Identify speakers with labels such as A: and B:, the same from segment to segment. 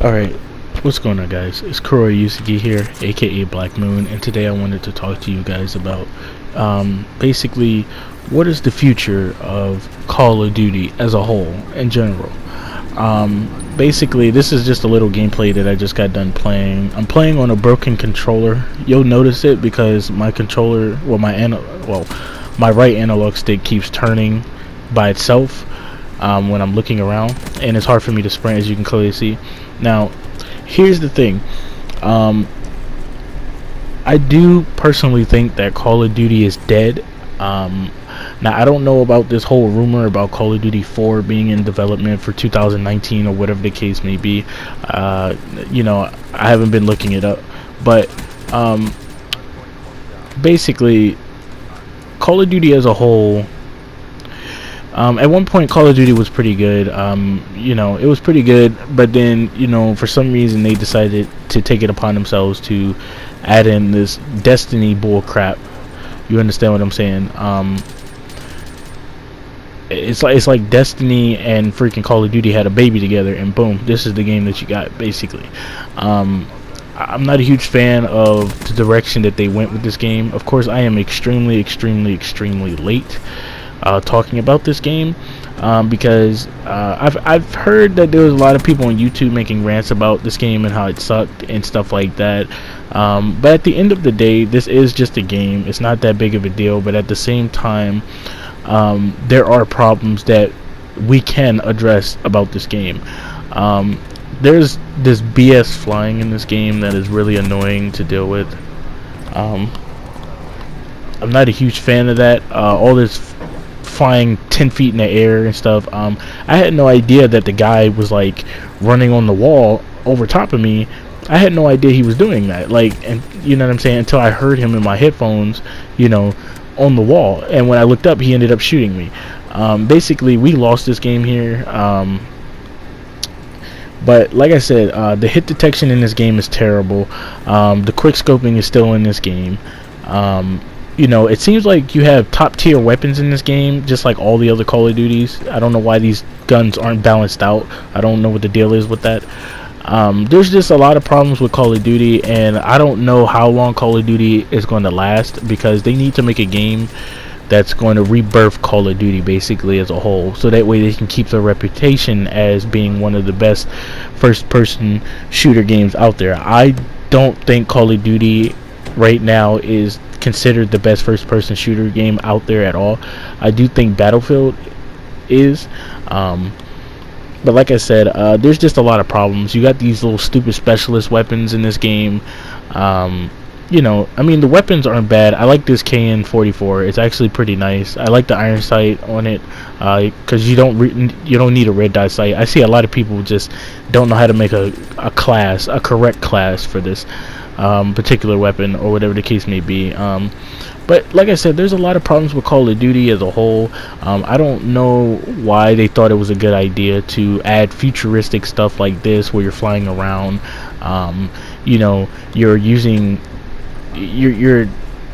A: Alright, what's going on, guys? It's Kuroi Yusugi here, aka Black Moon, and today I wanted to talk to you guys about basically what is the future of Call of Duty as a whole in general. Basically, this is just a little gameplay that I just got done playing. I'm playing on a broken controller. You'll notice it because my controller, my right analog stick keeps turning by itself when I'm looking around, and it's hard for me to sprint, as you can clearly see. Now, here's the thing. I do personally think that Call of Duty is dead. Now, I don't know about this whole rumor about Call of Duty 4 being in development for 2019 or whatever the case may be. I haven't been looking it up. But basically, Call of Duty as a whole, at one point Call of Duty was pretty good. It was pretty good, but then, for some reason they decided to take it upon themselves to add in this Destiny bull crap. You understand what I'm saying? It's like Destiny and freaking Call of Duty had a baby together, and boom, this is the game that you got, basically. I'm not a huge fan of the direction that they went with this game. Of course, I am extremely late talking about this game, because I've heard that there was a lot of people on YouTube making rants about this game and how it sucked and stuff like that. But at the end of the day, this is just a game. It's not that big of a deal. But at the same time, there are problems that we can address about this game. There's this BS flying in this game that is really annoying to deal with. I'm not a huge fan of that. All this flying 10 feet in the air and stuff. I had no idea that the guy was like running on the wall over top of me. I had no idea he was doing that. And you know what I'm saying? Until I heard him in my headphones, on the wall. And when I looked up, he ended up shooting me. Basically, we lost this game here. But like I said, the hit detection in this game is terrible. The quick scoping is still in this game. It seems like you have top tier weapons in this game, just like all the other Call of Duties. I don't know why these guns aren't balanced out. I don't know what the deal is with that. There's just a lot of problems with Call of Duty, and I don't know how long Call of Duty is going to last, because they need to make a game that's going to rebirth Call of Duty basically as a whole, so that way they can keep their reputation as being one of the best first-person shooter games out there. I don't think Call of Duty right now is considered the best first-person shooter game out there at all. I do think Battlefield is, but like I said, there's just a lot of problems. You got these little stupid specialist weapons in this game. The weapons aren't bad. I like this KN-44. It's actually pretty nice. I like the iron sight on it, because you don't need a red dot sight. I see a lot of people just don't know how to make a correct class for this particular weapon, or whatever the case may be. But like I said, there's a lot of problems with Call of Duty as a whole. I don't know why they thought it was a good idea to add futuristic stuff like this, where you're flying around. You're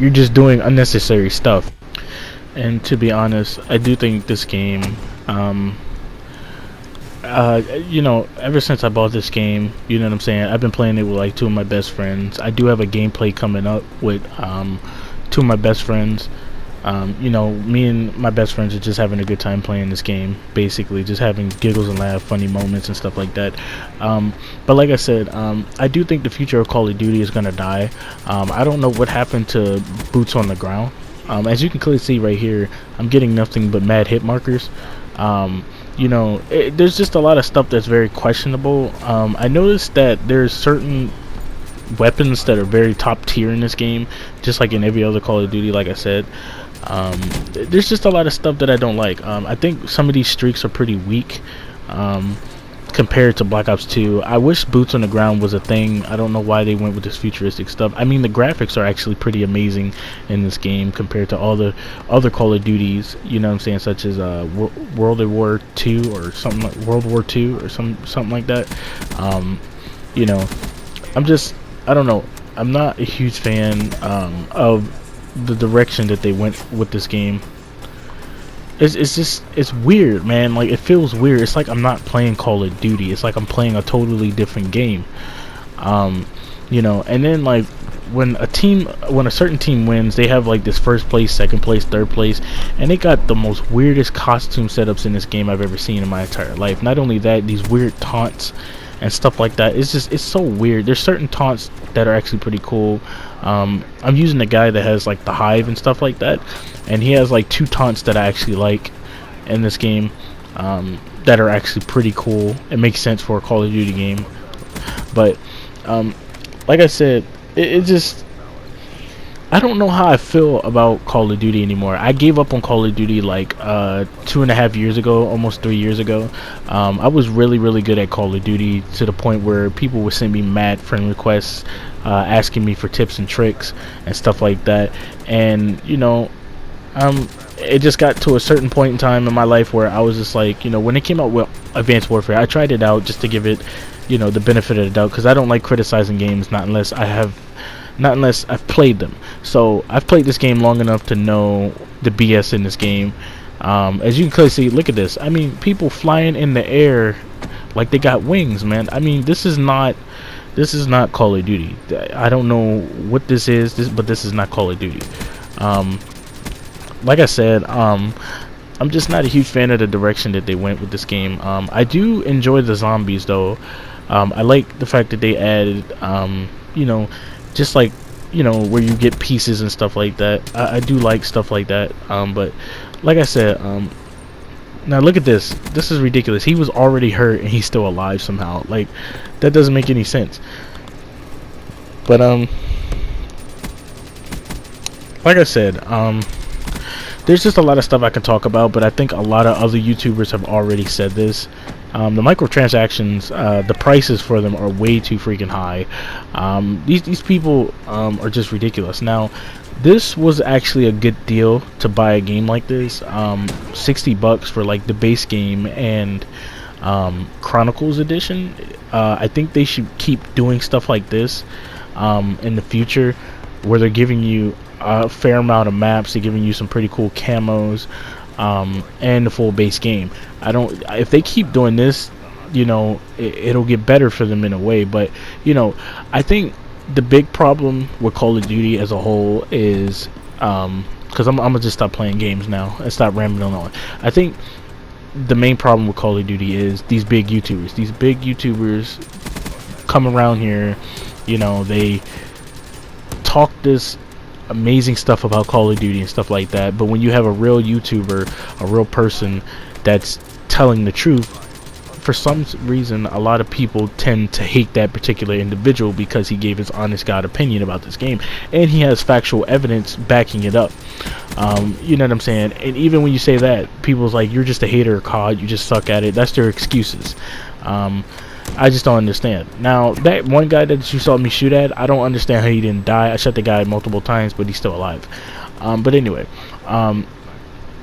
A: just doing unnecessary stuff. And to be honest, I do think this game, ever since I bought this game, you know what I'm saying, I've been playing it with like two of my best friends. I do have a gameplay coming up with two of my best friends. Me and my best friends are just having a good time playing this game, basically just having giggles and laughs, funny moments and stuff like that. But like I said, I do think the future of Call of Duty is gonna die. I don't know what happened to boots on the ground. As you can clearly see right here, I'm getting nothing but mad hit markers. There's just a lot of stuff that's very questionable. I noticed that there's certain weapons that are very top tier in this game, just like in every other Call of Duty. Like I said, there's just a lot of stuff that I don't like. I think some of these streaks are pretty weak compared to Black Ops 2. I wish boots on the ground was a thing. I don't know why they went with this futuristic stuff. I mean, the graphics are actually pretty amazing in this game compared to all the other Call of Duties, you know what I'm saying, such as World War 2 or something like World War 2 or something like that. I don't know. I'm not a huge fan of the direction that they went with this game. it's just it's weird, man. Like, it feels weird. It's like I'm not playing Call of Duty. It's like I'm playing a totally different game. Um, and then like when a certain team wins, they have like this first place, second place, third place, and they got the most weirdest costume setups in this game I've ever seen in my entire life. Not only that, these weird taunts and stuff like that. It's so weird. There's certain taunts that are actually pretty cool. I'm using a guy that has like the hive and stuff like that, and he has like two taunts that I actually like in this game, that are actually pretty cool. It makes sense for a Call of Duty game, but like I said, it just, I don't know how I feel about Call of Duty anymore. I gave up on Call of Duty like 2.5 years ago, almost 3 years ago. I was really good at Call of Duty, to the point where people would send me mad friend requests, asking me for tips and tricks and stuff like that. And it just got to a certain point in time in my life where I was just like, when it came out with Advanced Warfare, I tried it out just to give it, the benefit of the doubt, because I don't like criticizing games not unless I've played them. So I've played this game long enough to know the BS in this game. As you can clearly see, look at this. I mean, people flying in the air like they got wings, man. I mean, this is not Call of Duty. I don't know what this is, but this is not Call of Duty. Like I said, I'm just not a huge fan of the direction that they went with this game. I do enjoy the zombies though. I like the fact that they added, just like, where you get pieces and stuff like that. I do like stuff like that. But like I said, now look at this. This is ridiculous. He was already hurt and he's still alive somehow. Like, that doesn't make any sense. But like I said, there's just a lot of stuff I can talk about, but I think a lot of other YouTubers have already said this. The microtransactions, the prices for them are way too freaking high. These people are just ridiculous. Now, this was actually a good deal to buy a game like this. $60 for like the base game and Chronicles edition. I think they should keep doing stuff like this in the future, where they're giving you a fair amount of maps, they're giving you some pretty cool camos, and the full base game. If they keep doing this, it'll get better for them in a way. But I think the big problem with Call of Duty as a whole is, because I'm gonna just stop playing games now and stop rambling on. I think the main problem with Call of Duty is these big YouTubers. These big YouTubers come around here, they talk this amazing stuff about Call of Duty and stuff like that, but when you have a real YouTuber, a real person that's telling the truth, for some reason a lot of people tend to hate that particular individual because he gave his honest God opinion about this game and he has factual evidence backing it up. You know what I'm saying? And even when you say that, people's like, you're just a hater, COD, you just suck at it. That's their excuses. I just don't understand. Now, that one guy that you saw me shoot at, I don't understand how he didn't die. I shot the guy multiple times, but he's still alive. But anyway,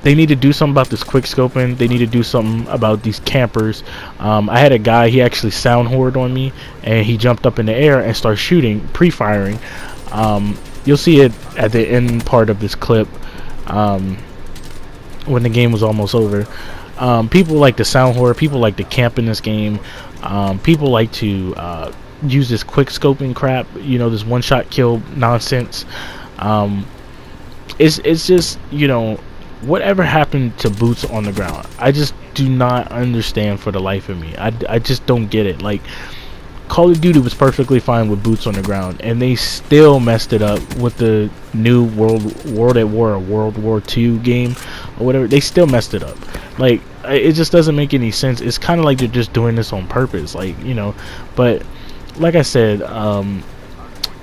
A: they need to do something about this quick scoping. They need to do something about these campers. I had a guy, he actually sound hoard on me, and he jumped up in the air and started shooting, pre-firing. You'll see it at the end part of this clip, when the game was almost over. People like to sound hoard, people like to camp in this game. People like to use this quick scoping crap, this one-shot kill nonsense. It's just, whatever happened to boots on the ground? I just do not understand for the life of me. I just don't get it. Like, Call of Duty was perfectly fine with boots on the ground, and they still messed it up with the new World at War or World War II game or whatever. They still messed it up. Like, it just doesn't make any sense. It's kind of like they're just doing this on purpose, like, but like I said,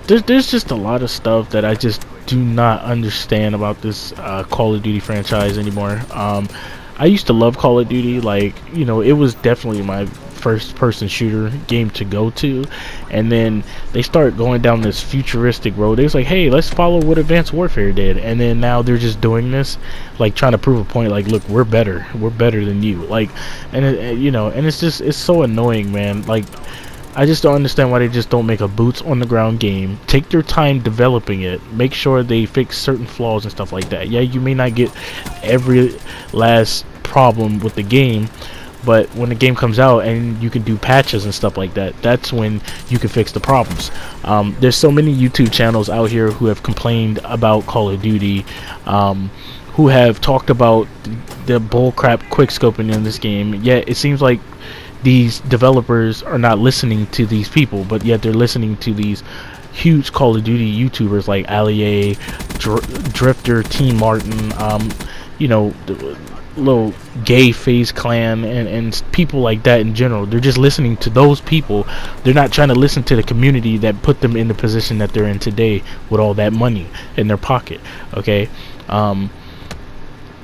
A: there's just a lot of stuff that I just do not understand about this Call of Duty franchise anymore. I used to love Call of Duty. Like, it was definitely my first person shooter game to go to, and then they start going down this futuristic road. They was like, hey, let's follow what Advanced Warfare did, and then now they're just doing this, like, trying to prove a point, like, look, we're better than you, like, and and it's just, it's so annoying, man. Like, I just don't understand why they just don't make a boots on the ground game. Take their time developing it. Make sure they fix certain flaws and stuff like that. Yeah, you may not get every last problem with the game, but when the game comes out and you can do patches and stuff like that, that's when you can fix the problems. There's so many YouTube channels out here who have complained about Call of Duty, who have talked about the bullcrap quickscoping in this game. Yet it seems like these developers are not listening to these people, but yet they're listening to these huge Call of Duty YouTubers like Allier, Drifter, Team Martin, you know, the little gay phase clan, and people like that in general. They're just listening to those people. They're not trying to listen to the community that put them in the position that they're in today with all that money in their pocket. Okay.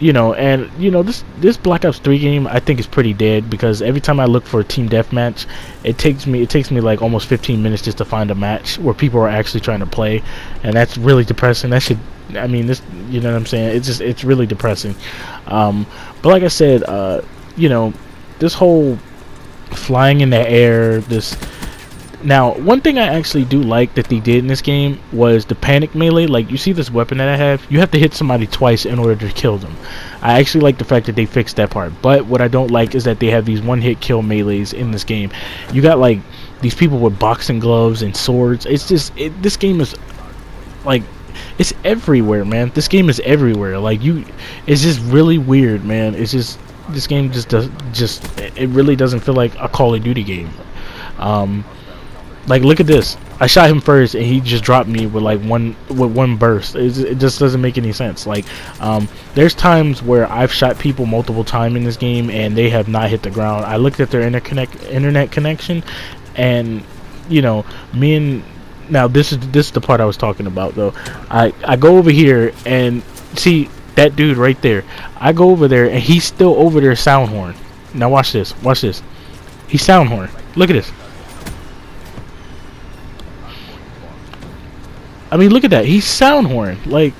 A: You know, and you know, this Black Ops 3 game I think is pretty dead, because every time I look for a team deathmatch, it takes me like almost 15 minutes just to find a match where people are actually trying to play, and that's really depressing. That should, I mean, this, you know what I'm saying? It's really depressing. But like I said, you know, this whole flying in the air, this. Now, one thing I actually do like that they did in this game was the panic melee. Like, you see this weapon that I have? You have to hit somebody twice in order to kill them. I actually like the fact that they fixed that part. But what I don't like is that they have these one-hit kill melees in this game. You got, like, these people with boxing gloves and swords. It's just, this game is, like, it's everywhere, man. This game is everywhere. Like, it's just really weird, man. It's just, this game it really doesn't feel like a Call of Duty game. Like, look at this. I shot him first and he just dropped me with like one burst. It just doesn't make any sense. Like, there's times where I've shot people multiple times in this game and they have not hit the ground. I looked at their internet connection, and you know, now this is the part I was talking about though. I go over here and see that dude right there. I go over there and he's still over there sound horn. Now watch this. Watch this. He's sound horn. Look at this. I mean, look at that. He's sound horn. Like,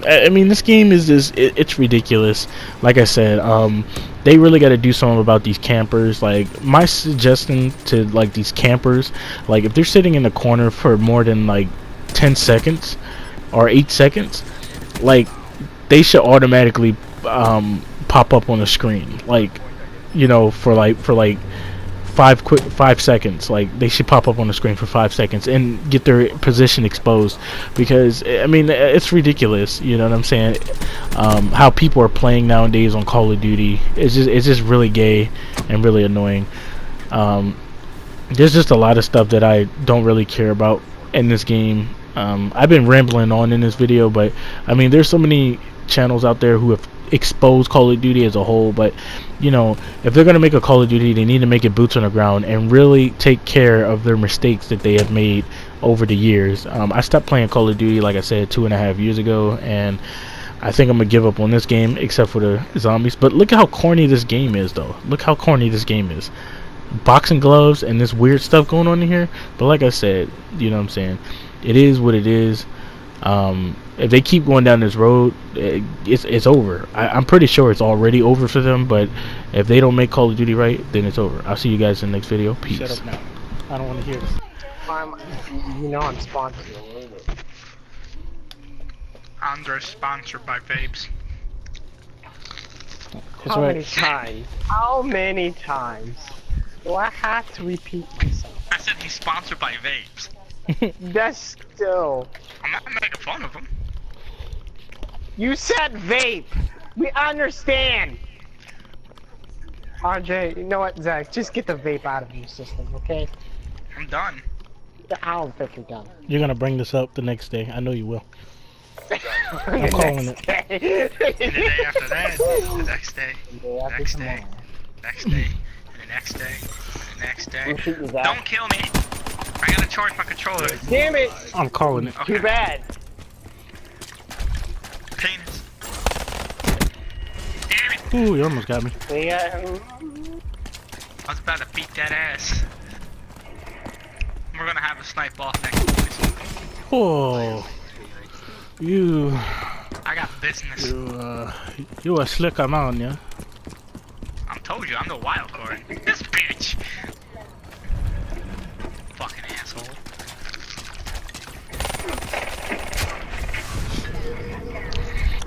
A: I mean, this game is just, it's ridiculous. Like I said, they really got to do something about these campers. Like, my suggestion to, like, these campers, like, if they're sitting in the corner for more than, like, 10 seconds or 8 seconds, like, they should automatically pop up on the screen. Like, you know, for 5 seconds. Like, they should pop up on the screen for 5 seconds and get their position exposed, because I mean, it's ridiculous, you know what I'm saying? How people are playing nowadays on Call of Duty, it's just really gay and really annoying. There's just a lot of stuff that I don't really care about in this game. I've been rambling on in this video, but I mean, there's so many channels out there who have exposed Call of Duty as a whole, but you know, if they're gonna make a Call of Duty, they need to make it boots on the ground and really take care of their mistakes that they have made over the years. I stopped playing Call of Duty, like I said, 2.5 years ago, and I think I'm gonna give up on this game, except for the zombies. But look at how corny this game is, though. Look how corny this game is. Boxing gloves and this weird stuff going on in here. But like I said, you know what I'm saying, it is what it is. If they keep going down this road, it's over. I'm pretty sure it's already over for them, but if they don't make Call of Duty right, then it's over. I'll see you guys in the next video. Peace.
B: Shut up now. I don't want to hear this.
C: You know I'm sponsored.
D: Andre's sponsored by vapes.
C: How many times? How many times do I have to repeat myself?
D: I said he's sponsored by vapes.
C: That's still.
D: I'm not making fun of him.
C: You said vape. We understand. RJ, you know what, Zach? Just get the vape out of your system, okay?
D: I'm done.
C: I don't think you're done.
A: You're gonna bring this up the next day. I know you will. I'm calling it.
D: And the day after that, the next day, next day, next day, and the next day, and the next day. Don't kill me. I gotta charge my controller.
C: Damn it!
A: I'm calling it.
D: Okay.
C: Too bad.
D: Penis. Damn it!
A: Ooh, you almost got me.
C: Yeah.
D: I was about to beat that ass. We're gonna have a snipe off next week.
A: Whoa.
D: I got business.
A: You a slicker man, yeah?
D: I told you, I'm the wild card. This bitch.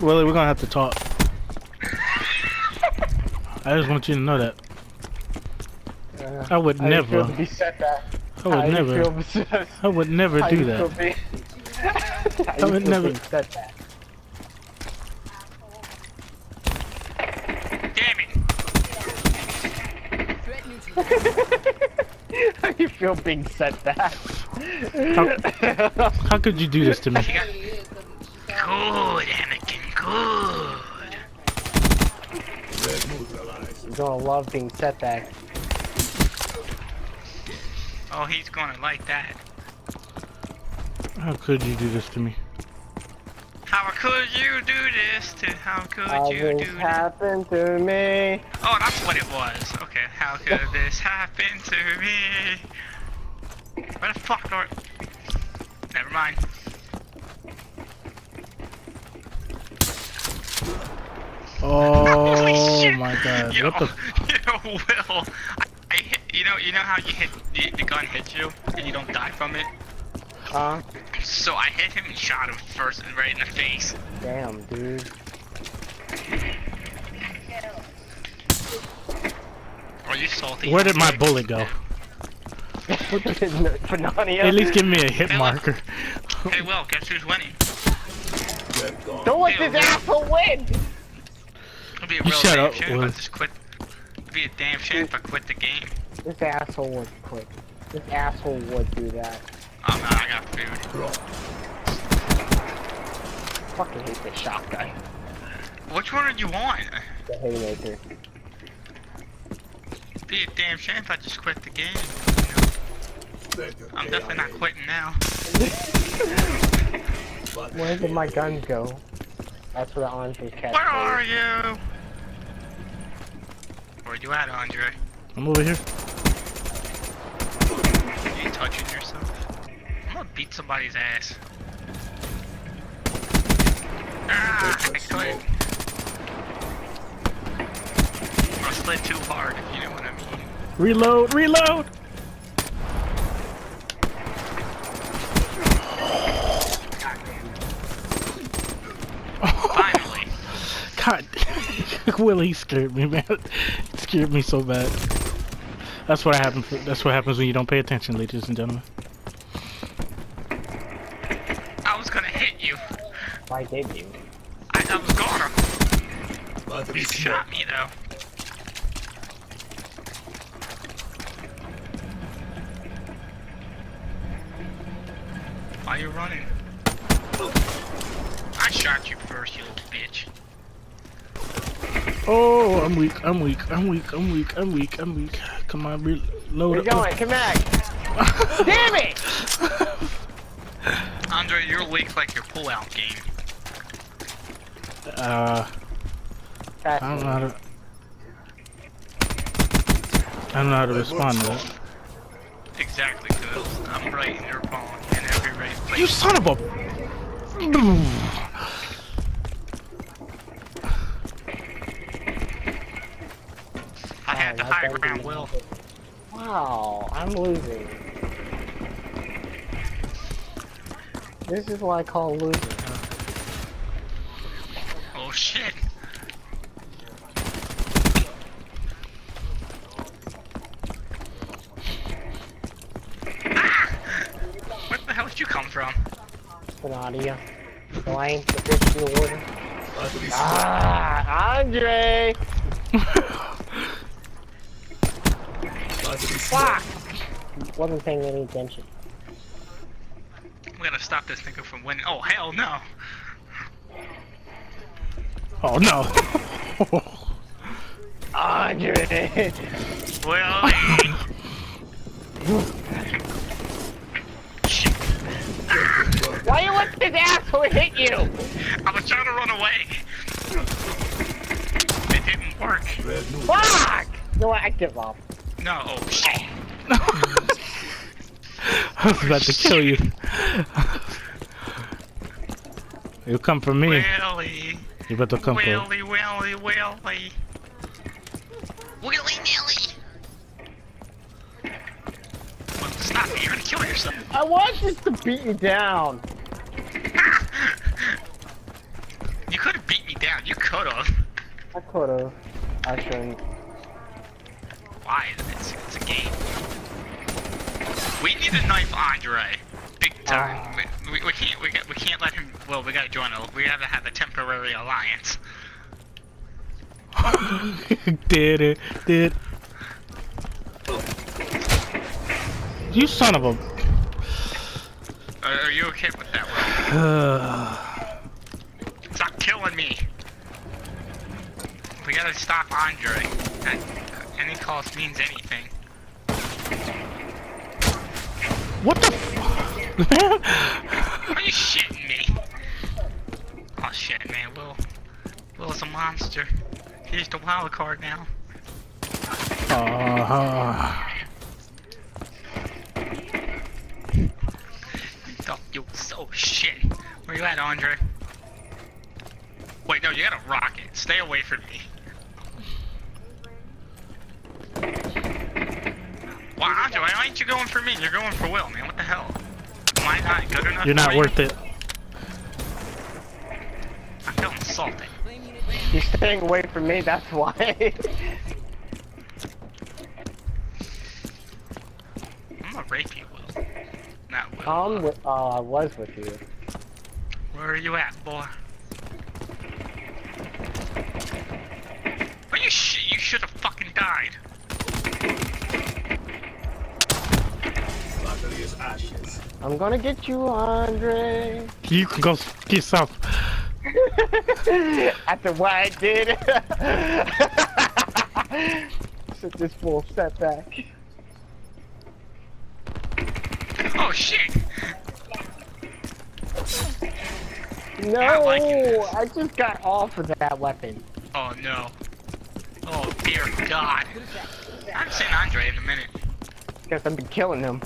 A: Willie, we're gonna have to talk. I just want you to know that. I would
C: How
A: never.
C: you feel to be said that?
A: I would
C: How you
A: never.
C: feel to be-
A: I would never
C: How
A: do
C: you
A: that.
C: feel be- How
A: I
C: you
A: would
C: feel
A: never.
C: being said that?
D: Damn it!
C: How you feel being said that?
A: How could you do this to me?
D: She got... Good, Anakin, good.
C: You're gonna love being said that.
D: Oh, he's gonna like that.
A: How could you do this to me?
D: How could you do this to... How could
C: How
D: you
C: this
D: do this?
C: happened to me?
D: Oh, that's what it was. Okay, how could this happen to me? Where the fuck are... Never mind. Holy
A: Oh
D: shit.
A: my god!
D: Yo,
A: What the?
D: yo, Will, I hit, you know how you hit the gun hits you and you don't die from it. So I hit him and shot him first and right in the face.
C: Damn, dude.
D: Are you salty?
A: Where did my bullet go?
C: Banania.
A: At least give me a hit
D: Hey,
A: marker.
D: Hey, Will, guess who's winning?
C: Don't let
D: Hey,
C: this asshole win!
D: It'd be a
A: You
D: real
A: shut
D: damn
A: up,
D: shame
A: Will.
D: if I just quit. It'd be a damn shame if I quit the game.
C: This asshole would quit. This asshole would do that.
D: Oh no, I got food.
C: Fucking hate this shotgun.
D: Which one did you want?
C: The haymaker.
D: It'd be a damn shame if I just quit the game. I'm definitely not quitting now.
C: Where did my guns go? That's where the Andre cat
D: Where are you? Where you at, Andre?
A: I'm over here.
D: You touching yourself? I'm gonna beat somebody's ass. Ah, I quit. I slid too hard, if you know what I mean.
A: Reload! Reload!
D: Finally.
A: God, Willie scared me, man. It scared me so bad. That's what happens. That's what happens when you don't pay attention, ladies and gentlemen.
D: I was gonna hit you.
C: Why did you?
D: I was gonna. You shot me though. Why are you running? I shot you first, you little bitch.
A: Oh, I'm weak. I'm weak. I'm weak. I'm weak. I'm weak. I'm weak. Come on, reload.
C: Where you going? Come back! Damn it!
D: Andre, you're weak like your pull-out game.
A: I don't know how to. I don't know how to respond to that.
D: Exactly, cuz I'm right in your palm in every right place.
A: You son of a.
D: I had the high ground, Will.
C: Wow, I'm losing. This is what I call losing, huh?
D: Oh shit. Ah! Where the hell did you come from?
C: Banadia. The lion, the fish in the water. Ah, Andre! Fuck! Wasn't paying any attention.
D: We gotta stop this nigga from winning. Oh hell no!
A: Oh no.
C: Andre!
D: Willie! Shit.
C: Why you let this asshole hit you?
D: I was trying to run away. It didn't work.
C: Fuck! No, I give up.
D: No, oh shit.
A: I was about to kill you. You come for me.
D: Willie.
A: You better come for me.
D: Willie, Willie, Willie. Willy nilly. Well, stop it, you're gonna kill yourself.
C: I want this to beat you down.
D: You could have beat me down. You could have.
C: I could've. I shouldn't.
D: Why? It's a game. We need to knife Andre. Big time. We can't let him. Well, we gotta join. We have to have a temporary alliance.
A: Did. You son of a.
D: Are you okay with that, Will? Stop killing me. We gotta stop Andre. Any cost means anything.
A: What the f?
D: Are you shitting me? Oh shit, man. Will's a monster. He's the wild card now. Oh, you so shit. Where you at, Andre? Wait, no, you got a rocket. Stay away from me. Why, Andre, why aren't you going for me? You're going for Will, man. What the hell? Am I not good enough?
A: You're not worth it.
D: I feel insulted.
C: You're staying away from me, that's why.
D: I'm gonna rape you, Will. Not Will.
C: I was with you.
D: Where are you at, boy? Are you shit? You should have fucking died.
C: I'm gonna get you, Andre.
A: You can go get yourself.
C: After what I did. Took this full step back.
D: Oh shit!
C: No,
D: like this.
C: I just got off of that weapon.
D: Oh no. Oh dear God. I'm seeing Andre in a minute.
C: Guess I've been killing him.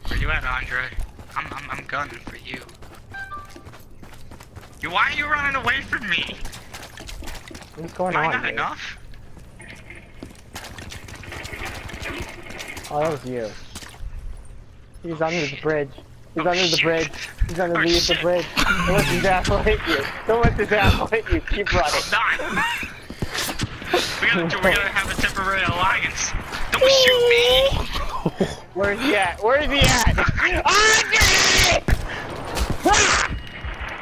D: Where you at, Andre? I'm gunning for you. Why are you running away from me?
C: What's going
D: Am I
C: on?
D: not
C: Dude?
D: enough?
C: Oh, that was you. He's under the bridge. He's under the bridge. He's underneath the bridge. Don't let this asshole hit you. Don't let this asshole hit you. Keep running.
D: I'm not. We gotta have a temporary alliance. Don't shoot me!
C: Where's he at? Where is he at? Andre! Ah!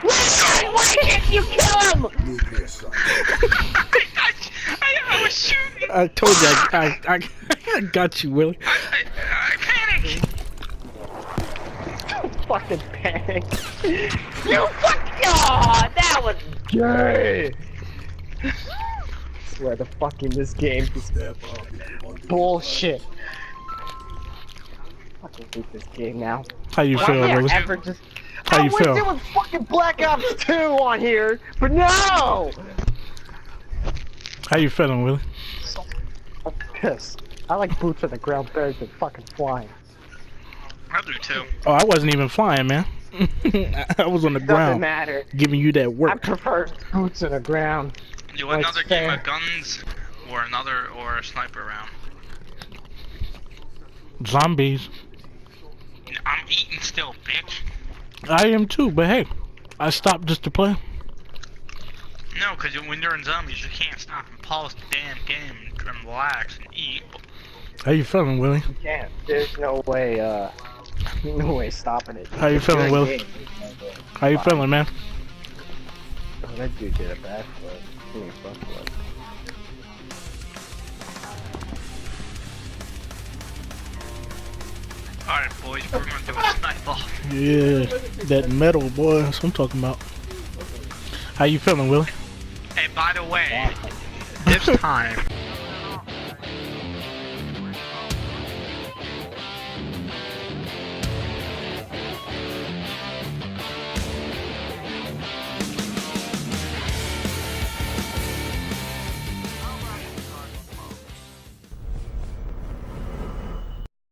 C: Why can't you kill him?
D: I was shooting.
A: I told you, I got you, Willie.
D: I panicked.
C: Fucking panic. You fucking. Oh, that was gay. I swear the fucking this game is bullshit. I fucking hate this game now.
A: How you feel,
C: Why
A: Willie?
C: ever just.
A: How you
C: wish
A: feel?
C: there was fucking Black Ops 2 on here, but no!
A: How you feeling, Willie?
C: I'm pissed. I like boots on the ground better than fucking flying.
D: I do too.
A: Oh, I wasn't even flying, man. I was on the
C: Doesn't
A: ground,
C: matter.
A: giving you that
C: I
A: work.
C: prefer boots on the ground.
D: You want
C: That's
D: another game
C: fair.
D: of guns, or a sniper round?
A: Zombies.
D: I'm eating still, bitch.
A: I am too, but hey, I stopped just to play.
D: No, because when you're in zombies, you can't stop and pause the damn game and relax and eat.
A: How you feeling, Willie?
C: You can't. There's no way, no way stopping it.
A: How you feeling,
C: Good
A: Willie?
C: game.
A: How you feeling, man?
C: Oh, that dude did a backflip. He did a front flip.
D: Alright, boys, we're gonna do a snipe off.
A: Yeah, that metal, boy. That's what I'm talking about. How you feeling, Willie?
D: Hey, by the way, this time,